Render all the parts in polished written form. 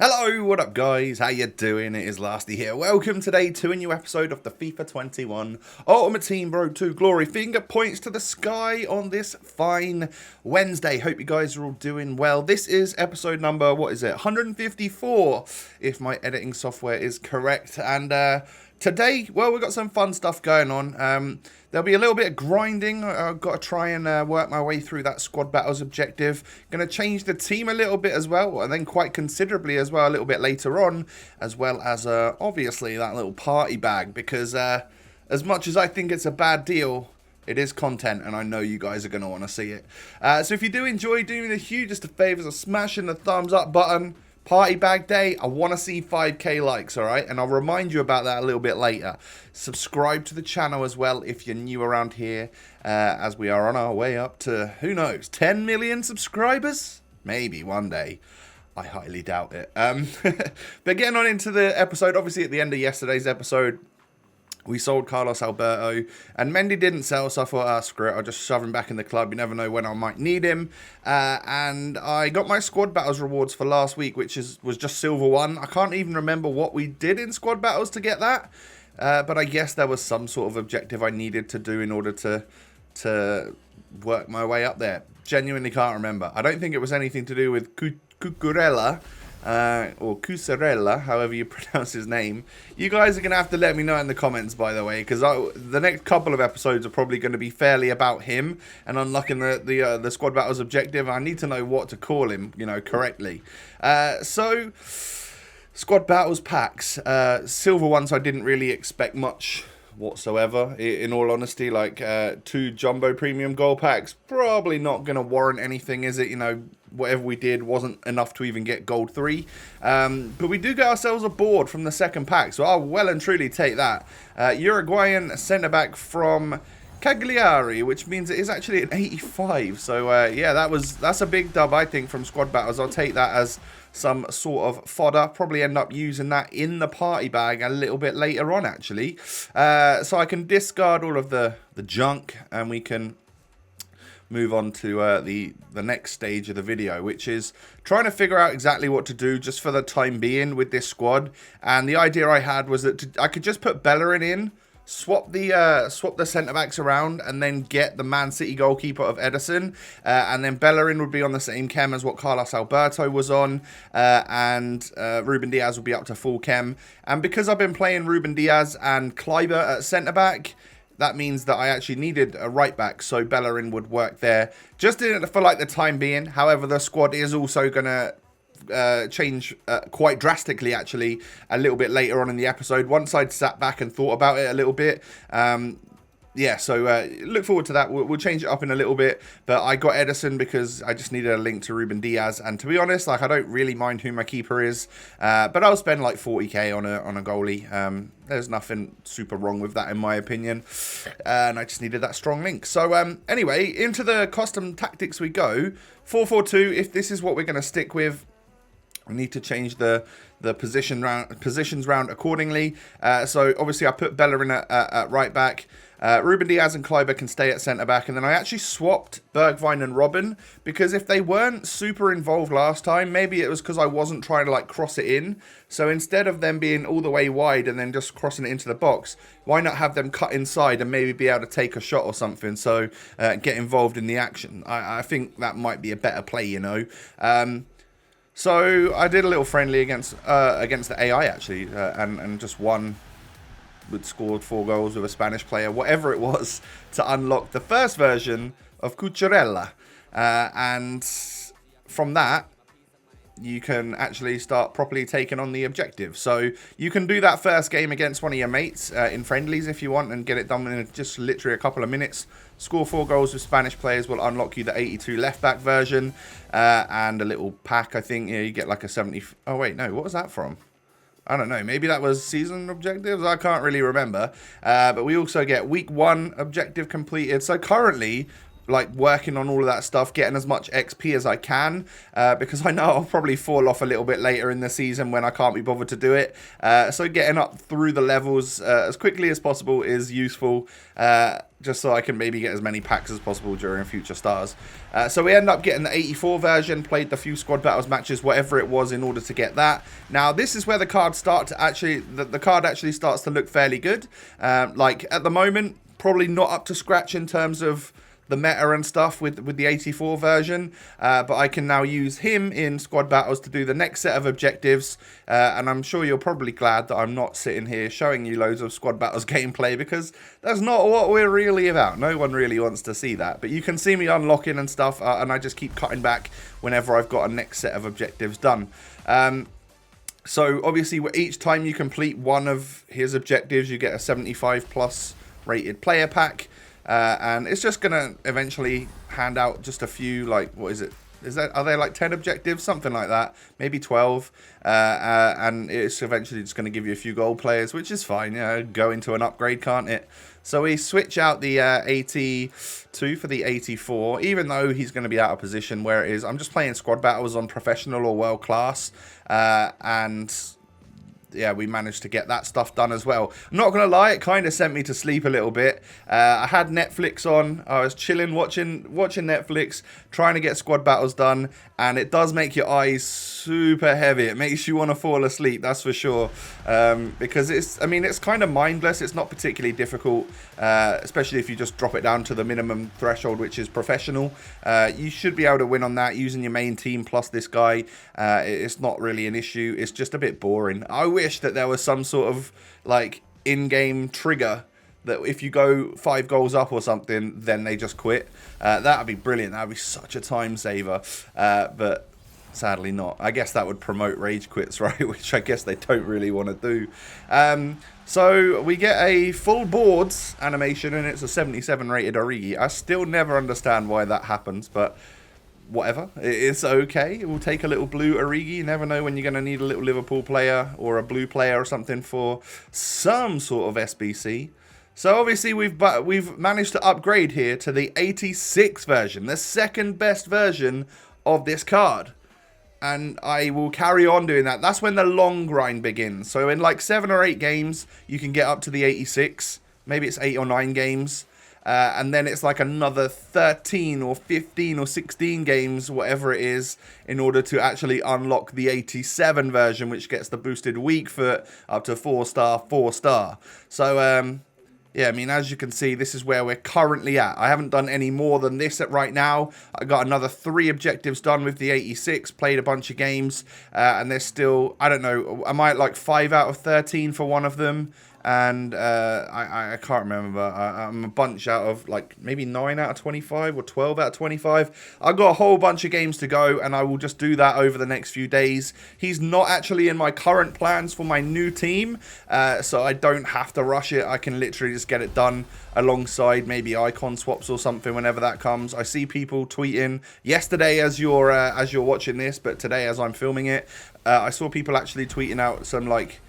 Hello, what up guys? How you doing? It is Lasty here. Welcome today to a new episode of the FIFA 21 Ultimate Team Bro 2 Glory. Finger points to the sky on this fine Wednesday. Hope you guys are all doing well. This is episode number, 154, if my editing software is correct. And today, well, we've got some fun stuff going on. There'll be a little bit of grinding. I've got to try and work my way through that squad battles objective. Going to change the team a little bit as well, and then quite considerably as well a little bit later on, as well as obviously that little party bag, because as much as I think it's a bad deal, it is content, and I know you guys are going to want to see it. So if you do enjoy, do me the hugest of favors of smashing the thumbs up button. Party bag day, I want to see 5k likes, alright? And I'll remind you about that a little bit later. Subscribe to the channel as well if you're new around here, as we are on our way up to, who knows, 10 million subscribers? Maybe one day. I highly doubt it. But getting on into the episode, obviously at the end of yesterday's episode, we sold Carlos Alberto, and Mendy didn't sell, so I thought, screw it, I'll just shove him back in the club. You never know when I might need him. And I got my squad battles rewards for last week, which was just silver 1. I can't even remember what we did in squad battles to get that. But I guess there was some sort of objective I needed to do in order to work my way up there. Genuinely can't remember. I don't think it was anything to do with Cucurella. Or Cusarella, however you pronounce his name. You guys are going to have to let me know in the comments, by the way, because the next couple of episodes are probably going to be fairly about him and unlocking the squad battles objective. I need to know what to call him, correctly. So, squad battles packs. Silver ones I didn't really expect much whatsoever, in all honesty. Like 2 jumbo premium gold packs, probably not going to warrant anything, is it? Whatever we did wasn't enough to even get gold 3. But we do get ourselves a board from the second pack, so I'll well and truly take that. Uruguayan centre-back from Cagliari, which means it is actually an 85. So yeah, that's a big dub, I think, from squad battles. I'll take that as some sort of fodder. Probably end up using that in the party bag a little bit later on, actually. So I can discard all of the junk, and we can move on to the next stage of the video, which is trying to figure out exactly what to do just for the time being with this squad. And the idea I had was that I could just put Bellerin in, swap the centre backs around, and then get the Man City goalkeeper of Edison, and then Bellerin would be on the same chem as what Carlos Alberto was on, and Ruben Diaz would be up to full chem. And because I've been playing Ruben Diaz and Kleiber at centre back, that means that I actually needed a right back, so Bellerin would work there. Just didn't for like the time being. However, the squad is also going to change quite drastically, actually, a little bit later on in the episode, once I'd sat back and thought about it a little bit. Yeah, so look forward to that. We'll change it up in a little bit, but I got Edison because I just needed a link to Ruben Diaz, and to be honest, like, I don't really mind who my keeper is, but I'll spend like 40k on a goalie. There's nothing super wrong with that in my opinion, and I just needed that strong link. So anyway, into the custom tactics we go. 4-4-2, if this is what we're going to stick with, we need to change the positions round accordingly. So obviously I put Bellerin at right back. Ruben Diaz and Kleiber can stay at centre back, and then I actually swapped Bergwijn and Robben, because if they weren't super involved last time, maybe it was because I wasn't trying to like cross it in. So instead of them being all the way wide and then just crossing it into the box, why not have them cut inside and maybe be able to take a shot or something? So get involved in the action. I think that might be a better play, So I did a little friendly against the AI, actually, and just won. We'd scored 4 goals with a Spanish player, whatever it was, to unlock the first version of Cucurella. And from that, you can actually start properly taking on the objective. So you can do that first game against one of your mates in friendlies if you want, and get it done in just literally a couple of minutes. Score 4 goals with Spanish players will unlock you the 82 left back version, and a little pack. I think you get like a 70. Oh wait, no, what was that from? I don't know, maybe that was season objectives? I can't really remember. But we also get week 1 objective completed. So currently, like working on all of that stuff, getting as much XP as I can, because I know I'll probably fall off a little bit later in the season when I can't be bothered to do it. So getting up through the levels as quickly as possible is useful, just so I can maybe get as many packs as possible during future stars. So we end up getting the 84 version, played the few squad battles matches, whatever it was, in order to get that. Now this is where the cards start to actually, the card actually starts to look fairly good. Like at the moment, probably not up to scratch in terms of the meta and stuff with the 84 version, but I can now use him in squad battles to do the next set of objectives, and I'm sure you're probably glad that I'm not sitting here showing you loads of squad battles gameplay, because that's not what we're really about. No one really wants to see that, but you can see me unlocking and stuff, and I just keep cutting back whenever I've got a next set of objectives done. So obviously each time you complete one of his objectives, you get a 75 plus rated player pack. And it's just going to eventually hand out just a few, like, what is it? Are there like 10 objectives? Something like that. Maybe 12. And it's eventually just going to give you a few gold players, which is fine. Go into an upgrade, can't it? So we switch out the 82 for the 84, even though he's going to be out of position where it is. I'm just playing squad battles on professional or world class. And yeah, we managed to get that stuff done as well. I'm not going to lie, it kind of sent me to sleep a little bit. I had Netflix on. I was chilling, watching Netflix, trying to get squad battles done. And it does make your eyes super heavy. It makes you want to fall asleep, that's for sure. Because it's kind of mindless. It's not particularly difficult, especially if you just drop it down to the minimum threshold, which is professional. You should be able to win on that using your main team plus this guy. It's not really an issue. It's just a bit boring. I wish that there was some sort of like in-game trigger that if you go 5 goals up or something, then they just quit. That would be brilliant. That would be such a time saver. But sadly not. I guess that would promote rage quits, right? Which I guess they don't really want to do. So we get a full boards animation, and it's a 77 rated Origi. I still never understand why that happens, but whatever. It's okay. It will take a little blue Origi. You never know when you're going to need a little Liverpool player or a blue player or something for some sort of SBC. So obviously we've managed to upgrade here to the 86 version, the second best version of this card. And I will carry on doing that. That's when the long grind begins. So in like 7 or 8 games, you can get up to the 86. Maybe it's 8 or 9 games. And then it's like another 13 or 15 or 16 games, whatever it is, in order to actually unlock the 87 version, which gets the boosted weak foot up to 4-star, 4-star. So, yeah, I mean, as you can see, this is where we're currently at. I haven't done any more than this right now. I got another 3 objectives done with the 86, played a bunch of games, and there's still, I don't know, am I at like 5 out of 13 for one of them? And I can't remember. I'm a bunch out of like maybe 9 out of 25 or 12 out of 25. I've got a whole bunch of games to go, and I will just do that over the next few days. He's not actually in my current plans for my new team, so I don't have to rush it. I can literally just get it done alongside maybe icon swaps or something whenever that comes. I see people tweeting yesterday as you're watching this, but today as I'm filming it, I saw people actually tweeting out some like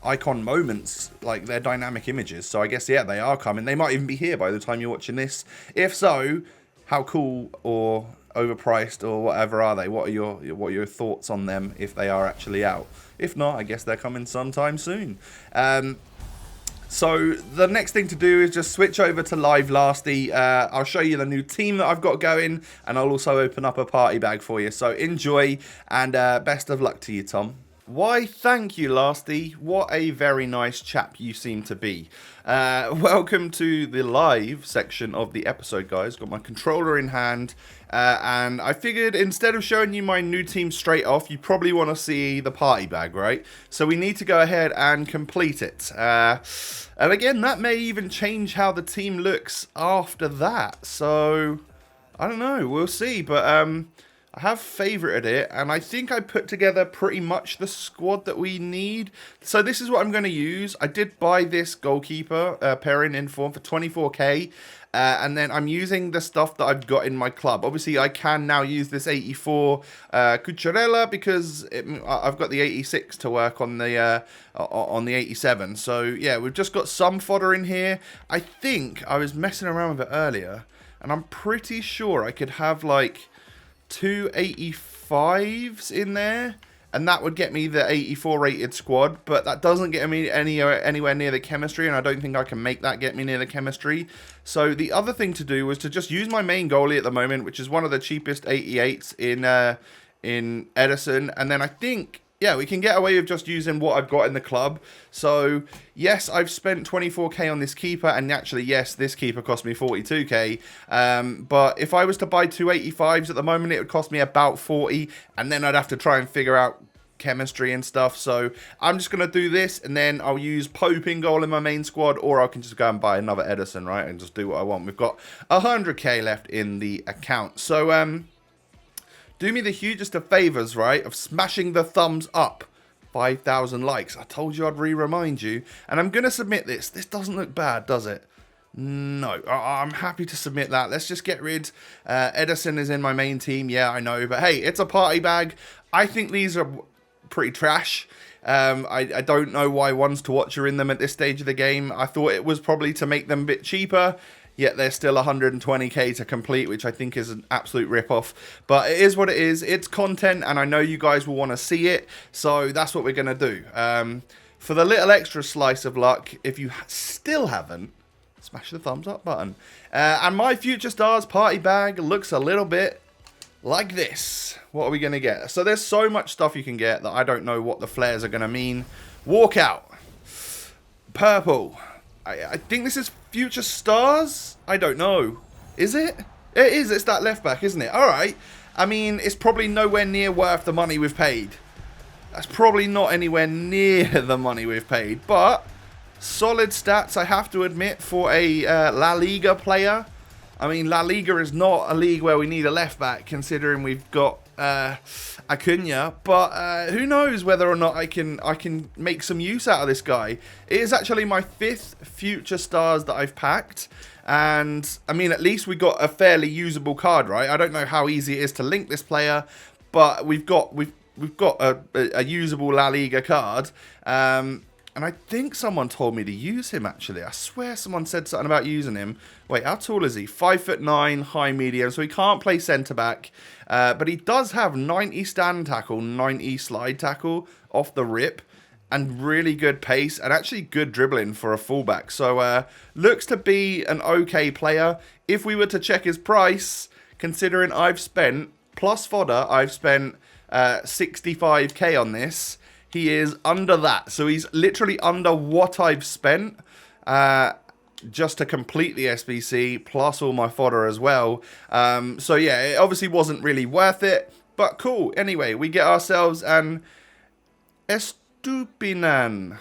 icon moments, like their dynamic images. So I guess, yeah, they are coming. They might even be here by the time you're watching this. If so, how cool or overpriced or whatever are they? What are your thoughts on them if they are actually out? If not, I guess they're coming sometime soon. So the next thing to do is just switch over to Live Lasty. I'll show you the new team that I've got going, and I'll also open up a party bag for you. So enjoy, and best of luck to you, Tom. Why, thank you, Lasty. What a very nice chap you seem to be. Welcome to the live section of the episode, guys. Got my controller in hand, and I figured instead of showing you my new team straight off, you probably want to see the party bag, right? So we need to go ahead and complete it. And again, that may even change how the team looks after that. So, I don't know. We'll see. But I have favorited it, and I think I put together pretty much the squad that we need. So this is what I'm going to use. I did buy this goalkeeper pairing in form for 24k, and then I'm using the stuff that I've got in my club. Obviously, I can now use this 84 Cucurella because I've got the 86 to work on the 87. So yeah, we've just got some fodder in here. I think I was messing around with it earlier. And I'm pretty sure I could have like 285s in there. And that would get me the 84 rated squad, but that doesn't get me anywhere near the chemistry, and I don't think I can make that get me near the chemistry. So the other thing to do was to just use my main goalie at the moment, which is one of the cheapest 88s in Edison, and then I think, yeah, we can get away with just using what I've got in the club. So, yes, I've spent 24k on this keeper, and actually, yes, this keeper cost me 42k. But if I was to buy 285s at the moment, it would cost me about 40, and then I'd have to try and figure out chemistry and stuff. So, I'm just going to do this, and then I'll use Pope in goal in my main squad, or I can just go and buy another Edison, right, and just do what I want. We've got 100k left in the account. So, do me the hugest of favors, right, of smashing the thumbs up. 5,000 likes. I told you I'd remind you. And I'm going to submit this. This doesn't look bad, does it? No. I'm happy to submit that. Let's just get rid. Edison is in my main team. Yeah, I know. But hey, it's a party bag. I think these are pretty trash. I don't know why ones to watch are in them at this stage of the game. I thought it was probably to make them a bit cheaper. Yet they're still 120k to complete, which I think is an absolute rip-off. But it is what it is. It's content, and I know you guys will want to see it. So that's what we're going to do. For the little extra slice of luck, if you still haven't, smash the thumbs up button. And my Future Stars party bag looks a little bit like this. What are we going to get? So there's so much stuff you can get that I don't know what the flares are going to mean. Walkout. Purple. I think this is Future Stars? I don't know. Is it? It is. It's that left back, isn't it? Alright. I mean, it's probably nowhere near worth the money we've paid. That's probably not anywhere near the money we've paid. But, solid stats, I have to admit, for a La Liga player. I mean, La Liga is not a league where we need a left back, considering we've got Acuna, but who knows whether or not I can make some use out of this guy. It is actually my 5th Future Stars that I've packed, and I mean, at least we got a fairly usable card, right? I don't know how easy it is to link this player, but we've got a usable La Liga card. And I think someone told me to use him, actually. I swear someone said something about using him. Wait, how tall is he? 5'9", high medium, so he can't play centre-back. But he does have 90 stand tackle, 90 slide tackle off the rip, and really good pace, and actually good dribbling for a fullback. So, looks to be an okay player. If we were to check his price, considering I've spent, plus fodder, I've spent 65k on this. He is under that. So he's literally under what I've spent just to complete the SBC, plus all my fodder as well. So yeah, it obviously wasn't really worth it, but cool. Anyway, we get ourselves an Estupinan.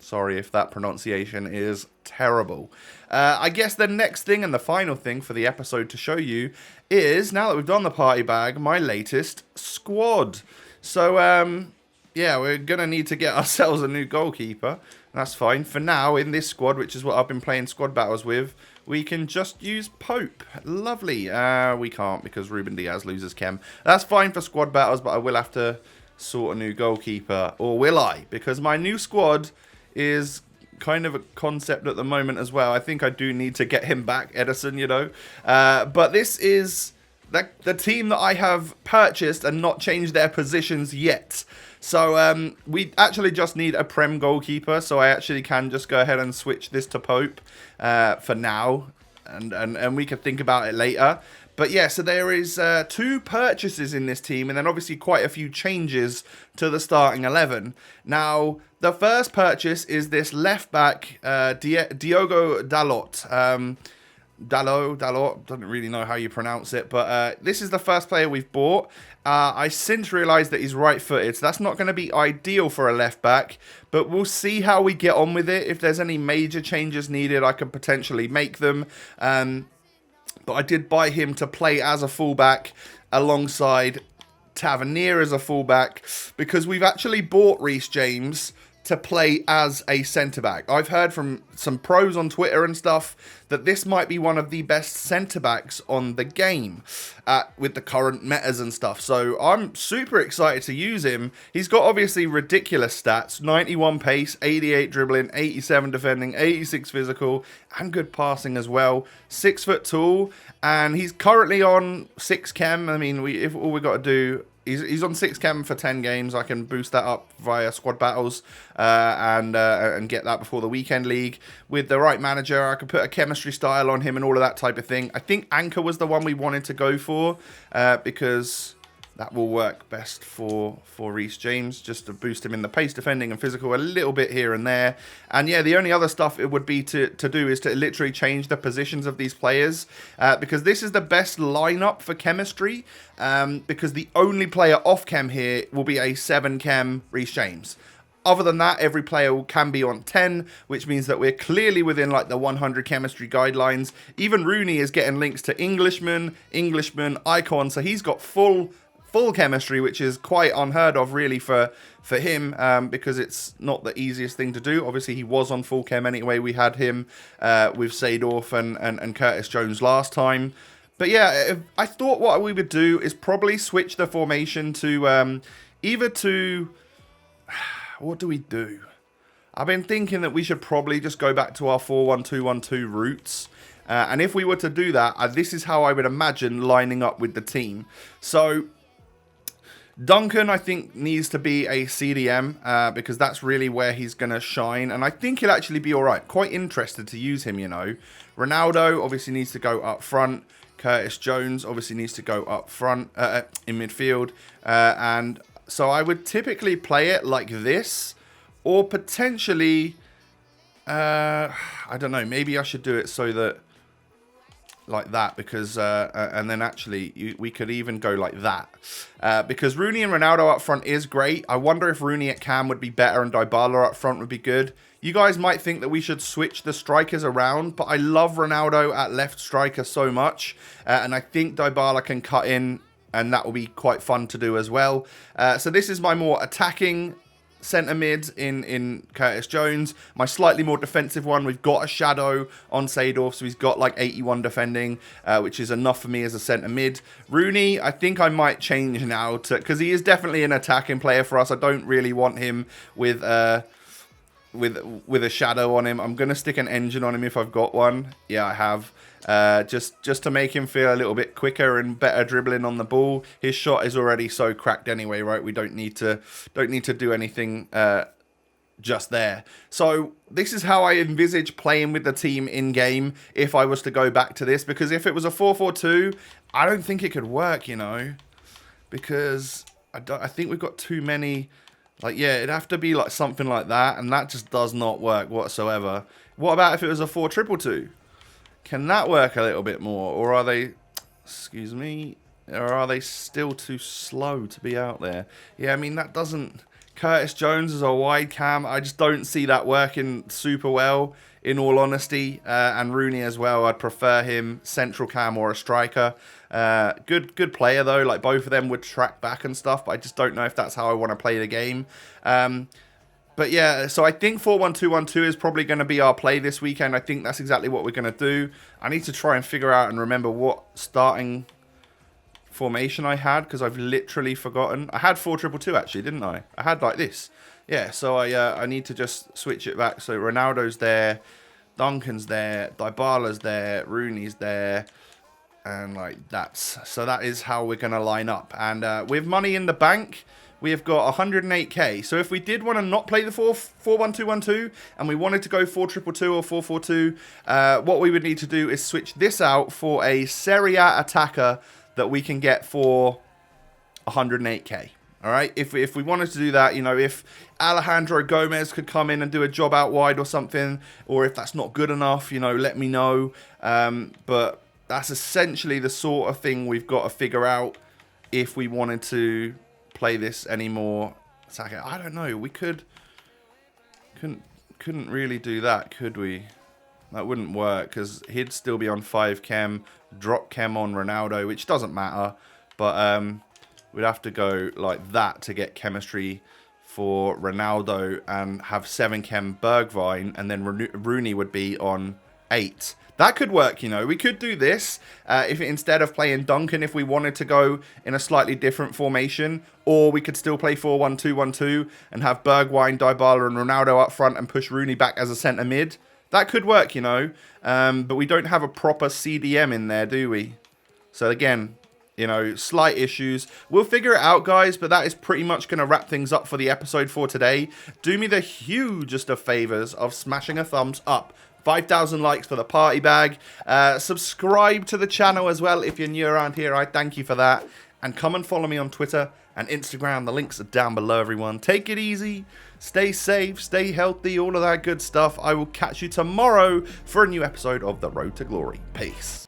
Sorry if that pronunciation is terrible. I guess the next thing and the final thing for the episode to show you is, now that we've done the party bag, my latest squad. So, yeah, we're going to need to get ourselves a new goalkeeper. That's fine. For now, in this squad, which is what I've been playing squad battles with, we can just use Pope. Lovely. We can't because Ruben Diaz loses chem. That's fine for squad battles, but I will have to sort a new goalkeeper. Or will I? Because my new squad is kind of a concept at the moment as well. I think I do need to get him back, Edison, you know. But this is the team that I have purchased and not changed their positions yet. So we actually just need a Prem goalkeeper, so I actually can just go ahead and switch this to Pope for now, and we can think about it later. But yeah, so there is 2 purchases in this team, and then obviously quite a few changes to the starting 11. Now, the first purchase is this left back, Diogo Dalot. Dalot, don't really know how you pronounce it, but this is the first player we've bought. I since realised that he's right-footed, so that's not going to be ideal for a left-back, but we'll see how we get on with it. If there's any major changes needed, I can potentially make them. But I did buy him to play as a fullback alongside Tavernier as a fullback, because we've actually bought Reece James to play as a centre-back. I've heard from some pros on Twitter and stuff that this might be one of the best centre-backs on the game with the current metas and stuff. So I'm super excited to use him. He's got obviously ridiculous stats: 91 pace, 88 dribbling, 87 defending, 86 physical, and good passing as well. 6 foot tall, and he's currently on 6 chem. I mean, if all we got to do... He's on 6 chem for 10 games. I can boost that up via squad battles and get that before the weekend league. With the right manager, I could put a chemistry style on him and all of that type of thing. I think Anchor was the one we wanted to go for because that will work best for Reece James, just to boost him in the pace, defending, and physical a little bit here and there. And yeah, the only other stuff it would be to do is to literally change the positions of these players, because this is the best lineup for chemistry, because the only player off chem here will be a 7 chem Reece James. Other than that, every player can be on 10, which means that we're clearly within like the 100 chemistry guidelines. Even Rooney is getting links to Englishman, Icon, so he's got full chemistry, which is quite unheard of really for him, because it's not the easiest thing to do. Obviously he was on full chem anyway. We had him with Seedorf and Curtis Jones last time. But yeah, I thought what we would do is probably switch the formation to either to... What do we do? I've been thinking that we should probably just go back to our 4-1-2-1-2 roots. And if we were to do that, this is how I would imagine lining up with the team. So Duncan, I think, needs to be a CDM because that's really where he's going to shine. And I think he'll actually be all right. Quite interested to use him, you know. Ronaldo obviously needs to go up front. Curtis Jones obviously needs to go up front in midfield. And so I would typically play it like this. Or potentially, I don't know, maybe I should do it so that... like that, because and then actually we could even go like that, because Rooney and Ronaldo up front is great. I wonder if Rooney at cam would be better and Dybala up front would be good. You guys might think that we should switch the strikers around, but I love Ronaldo at left striker so much, and I think Dybala can cut in, and that will be quite fun to do as well. So this is my more attacking centre mid in Curtis Jones. My slightly more defensive one, we've got a shadow on Seedorf, so he's got like 81 defending, which is enough for me as a centre mid. Rooney, I think I might change now to, because he is definitely an attacking player for us. I don't really want him with a shadow on him. I'm gonna stick an engine on him if I've got one. Yeah, I have. Just to make him feel a little bit quicker and better dribbling on the ball. His shot is already so cracked anyway, right? We don't need to do anything just there. So this is how I envisage playing with the team in game if I was to go back to this, because if it was a 4-4-2, I don't think it could work, you know, because I think we've got too many. Like, yeah, it'd have to be like something like that, and that just does not work whatsoever. What about if it was a 4-2-2? Can that work a little bit more? Or are they, excuse me, or are they still too slow to be out there? Yeah, I mean, that doesn't... Curtis Jones is a wide cam. I just don't see that working super well, in all honesty. And Rooney as well. I'd prefer him central cam or a striker. Good player, though. Like, both of them would track back and stuff, but I just don't know if that's how I want to play the game. But yeah, so I think 4-1-2-1-2 is probably going to be our play this weekend. I think that's exactly what we're going to do. I need to try and figure out and remember what starting formation I had, because I've literally forgotten. I had 4-2-2 actually, didn't I? I had like this. Yeah, so I need to just switch it back. So Ronaldo's there, Duncan's there, Dybala's there, Rooney's there, and like so that is how we're going to line up. And with money in the bank, we have got 108k. So if we did want to not play the 4-1-2-1-2 and we wanted to go 4-2-2 or 4-4-2, what we would need to do is switch this out for a Serie A attacker that we can get for 108k. All right, if we wanted to do that, you know, if Alejandro Gomez could come in and do a job out wide or something, or if that's not good enough, you know, let me know. But that's essentially the sort of thing we've got to figure out if we wanted to play this anymore. I don't know. We couldn't really do that, could we? That wouldn't work because he'd still be on 5 chem, drop chem on Ronaldo, which doesn't matter. But we'd have to go like that to get chemistry for Ronaldo and have 7 chem Bergwijn, and then Rooney would be on 8. That could work, you know. We could do this if instead of playing Duncan, if we wanted to go in a slightly different formation, or we could still play 4-1-2-1-2 and have Bergwijn, Dybala and Ronaldo up front and push Rooney back as a centre mid. That could work, you know. But we don't have a proper CDM in there, do we? So again, you know, slight issues. We'll figure it out, guys, but that is pretty much going to wrap things up for the episode for today. Do me the hugest of favors of smashing a thumbs up. 5,000 likes for the party bag. Subscribe to the channel as well if you're new around here. I thank you for that. And come and follow me on Twitter and Instagram. The links are down below, everyone. Take it easy. Stay safe. Stay healthy. All of that good stuff. I will catch you tomorrow for a new episode of The Road to Glory. Peace.